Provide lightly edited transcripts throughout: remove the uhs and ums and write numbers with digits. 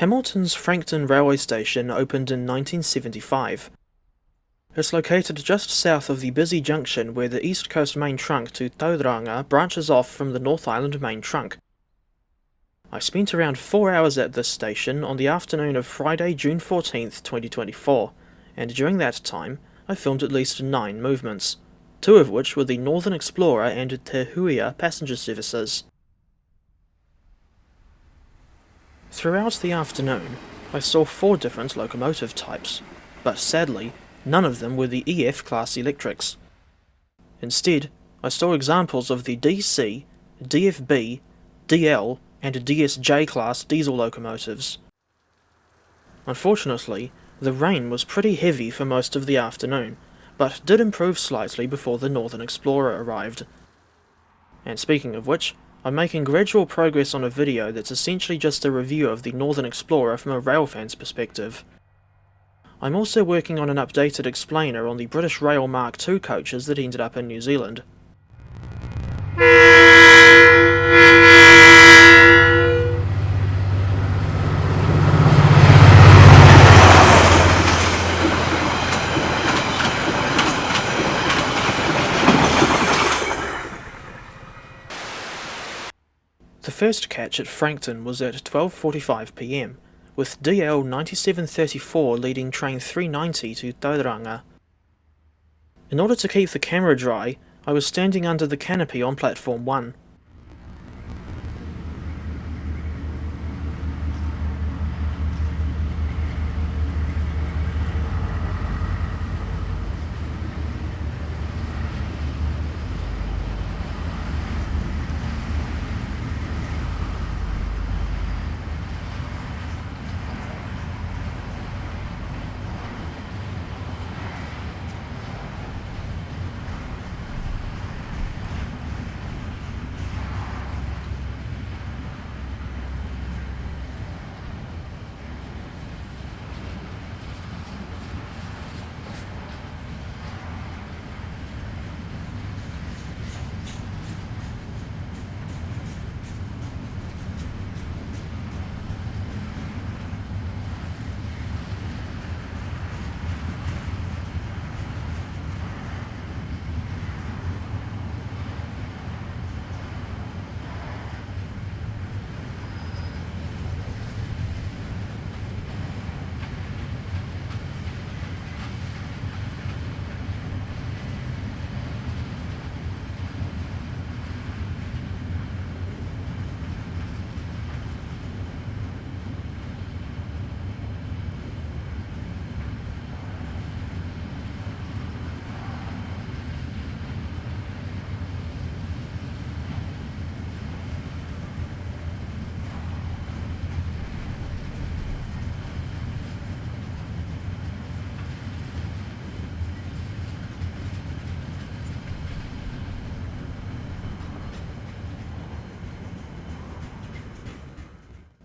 Hamilton's Frankton railway station opened in 1975. It's located just south of the busy junction where the East Coast Main Trunk to Tauranga branches off from the North Island Main Trunk. I spent around 4 hours at this station on the afternoon of Friday, June 14th, 2024, and during that time I filmed at least 9 movements, 2 of which were the Northern Explorer and Te Awamutu passenger services. Throughout the afternoon, I saw 4 different locomotive types, but sadly, none of them were the EF class electrics. Instead, I saw examples of the DC, DFB, DL, and DSJ class diesel locomotives. Unfortunately, the rain was pretty heavy for most of the afternoon, but did improve slightly before the Northern Explorer arrived. And speaking of which, I'm making gradual progress on a video that's essentially just a review of the Northern Explorer from a railfan's perspective. I'm also working on an updated explainer on the British Rail Mark II coaches that ended up in New Zealand. The first catch at Frankton was at 12:45 PM, with DL 9734 leading train 390 to Tauranga. In order to keep the camera dry, I was standing under the canopy on platform 1.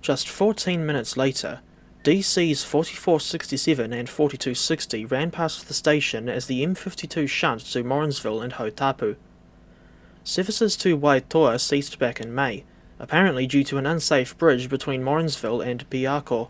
Just 14 minutes later, DC's 4467 and 4260 ran past the station as the M52 shunt to Morrinsville and Hautapu. Services to Waitoa ceased back in May, apparently due to an unsafe bridge between Morrinsville and Piako.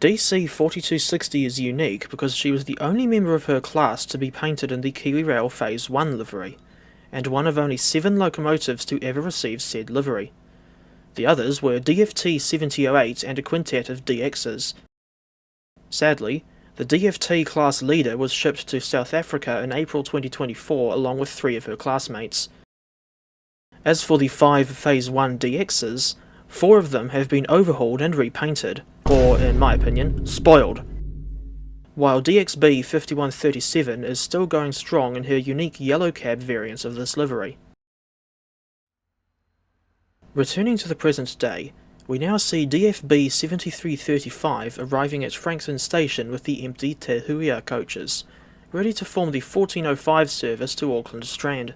DC 4260 is unique because she was the only member of her class to be painted in the KiwiRail Phase 1 livery, and one of only 7 locomotives to ever receive said livery. The others were DFT 7008 and a quintet of DXs. Sadly, the DFT class leader was shipped to South Africa in April 2024 along with 3 of her classmates. As for the 5 Phase 1 DXs, 4 of them have been overhauled and repainted, or, in my opinion, spoiled, while DXB 5137 is still going strong in her unique yellow cab variant of this livery. Returning to the present day, We now see DFB 7335 arriving at Frankton station with the empty Te Huia coaches, ready to form the 1405 service to Auckland Strand.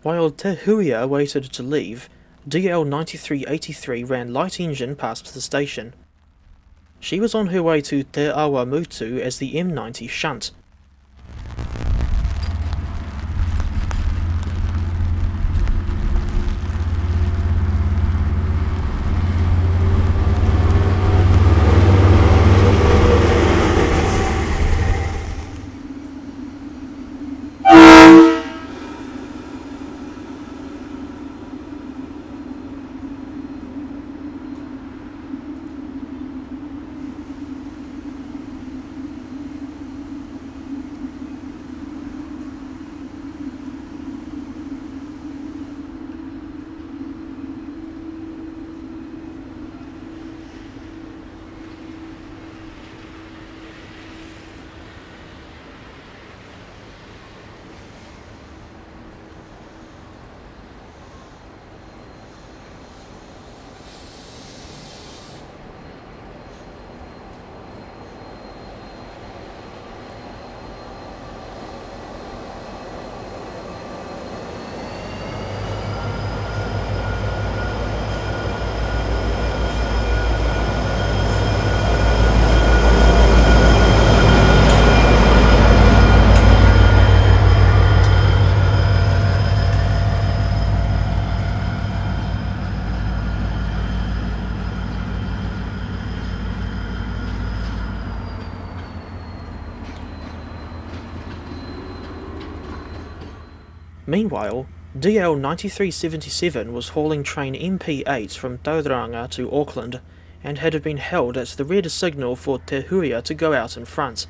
While Te Huia waited to leave, DL 9383 ran light engine past the station. She was on her way to Te Awamutu as the M90 shunt. Meanwhile, DL 9377 was hauling train MP8 from Tauranga to Auckland, and had been held at the red signal for Te Huia to go out in front.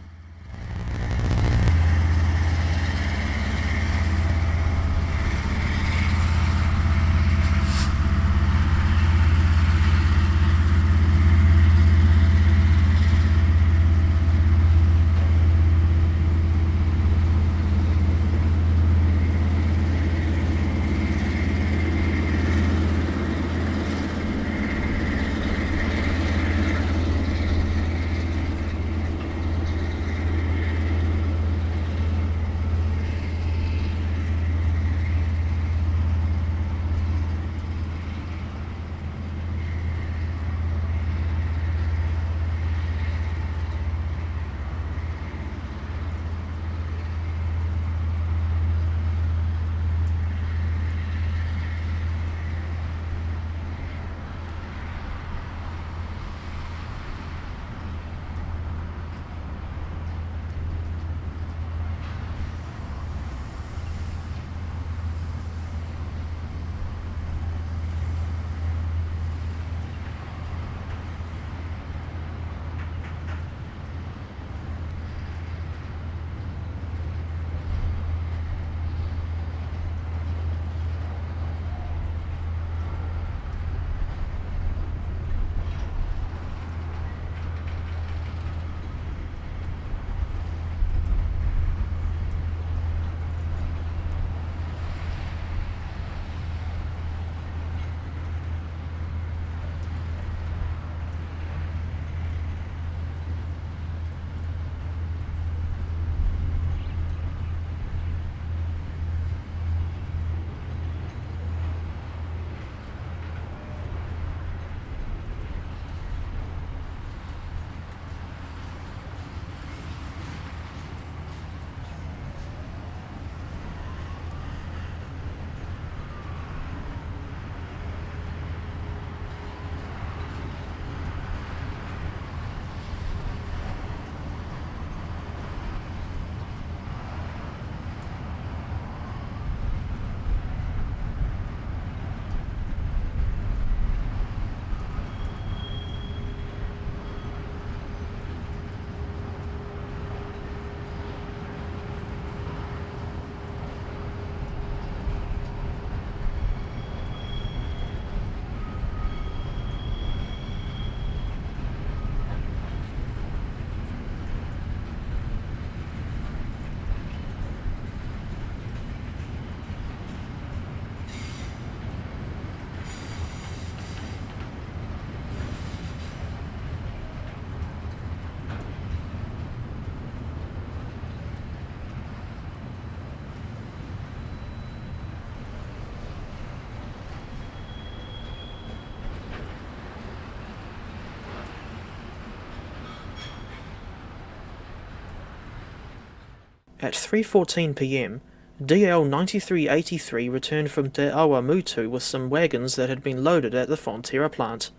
At 3:14 p.m, DL 9383 returned from Te Awamutu with some wagons that had been loaded at the Fonterra plant.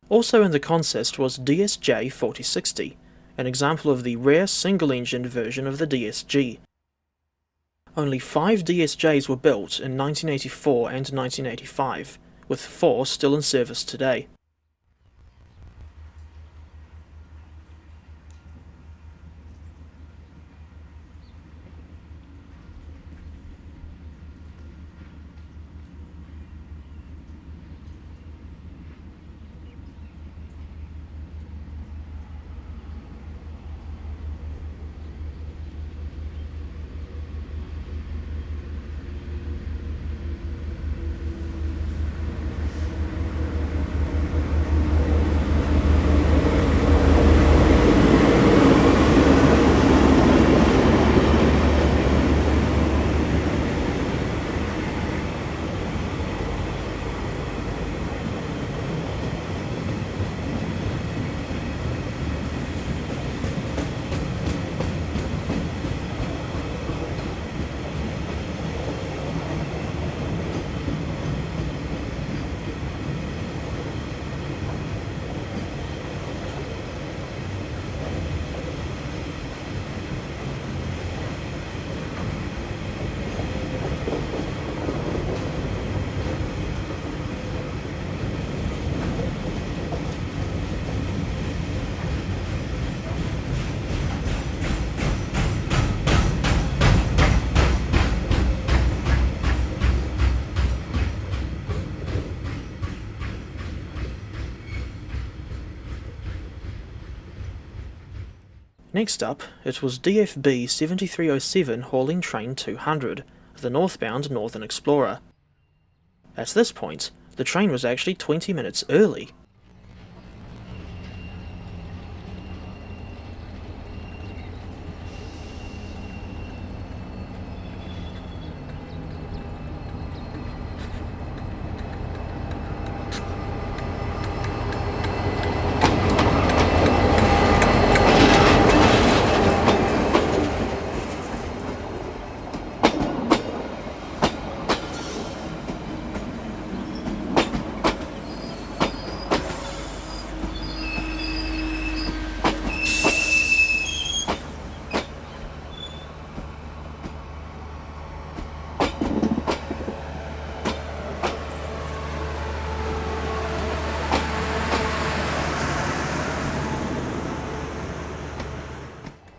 Also in the consist was DSJ 4060, an example of the rare single-engined version of the DSG. Only 5 DSJs were built in 1984 and 1985, with 4 still in service today. Next up, it was DFB 7307 hauling train 200, the northbound Northern Explorer. At this point, the train was actually 20 minutes early.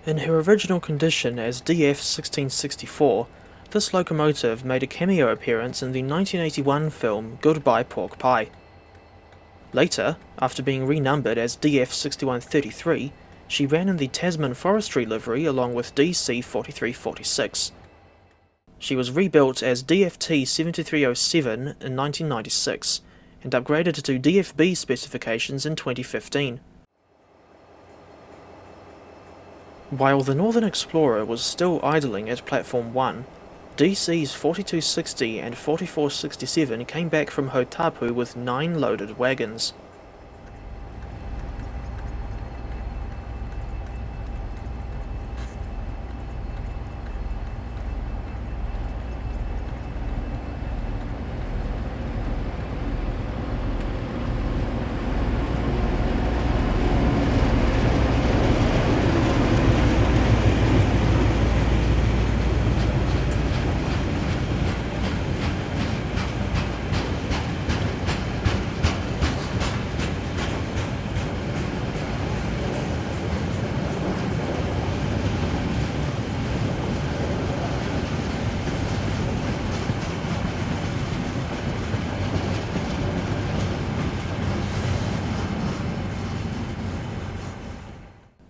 In her original condition as DF 1664, this locomotive made a cameo appearance in the 1981 film Goodbye Pork Pie. Later, after being renumbered as DF 6133, she ran in the Tasman Forestry livery along with DC 4346. She was rebuilt as DFT 7307 in 1996 and upgraded to DFB specifications in 2015. While the Northern Explorer was still idling at Platform 1, DC's 4260 and 4467 came back from Hotapu with 9 loaded wagons.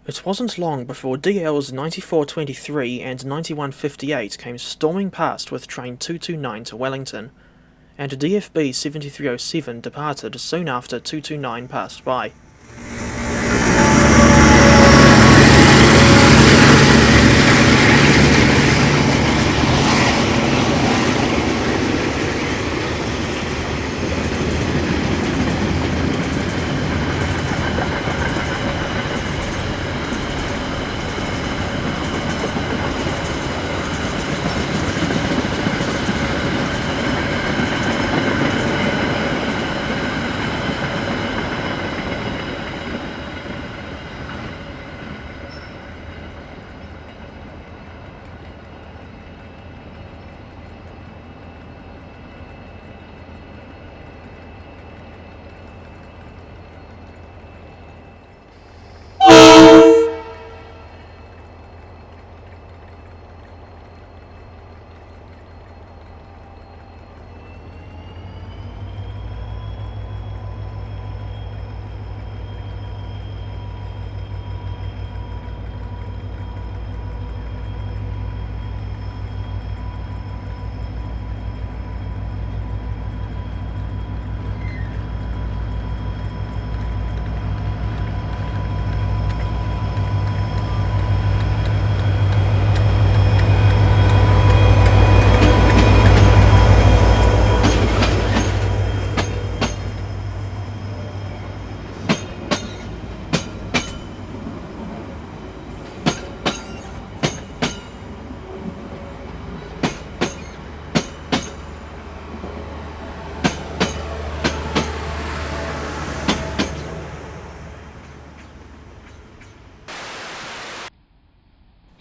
It wasn't long before DL's 9423 and 9158 came storming past with train 229 to Wellington, and DFB 7307 departed soon after 229 passed by.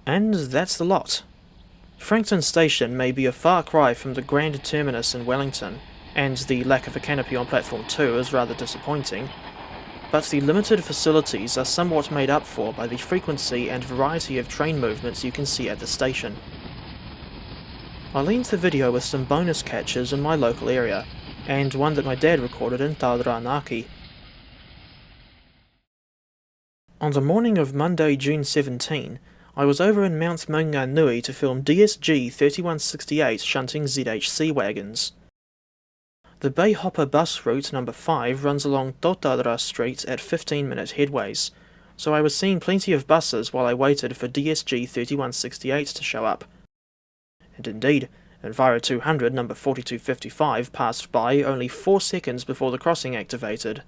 And that's the lot. Frankton Station may be a far cry from the grand terminus in Wellington, and the lack of a canopy on platform 2 is rather disappointing, but the limited facilities are somewhat made up for by the frequency and variety of train movements you can see at the station. I'll end the video with some bonus catches in my local area, and one that my dad recorded in Taranaki. On the morning of Monday, June 17, I was over in Mount Maunganui to film DSJ 3168 shunting ZHC wagons. The Bay Hopper bus route number 5 runs along Totara Street at 15-minute headways, so I was seeing plenty of buses while I waited for DSJ 3168 to show up. And indeed, Enviro 200 number 4255 passed by only 4 seconds before the crossing activated.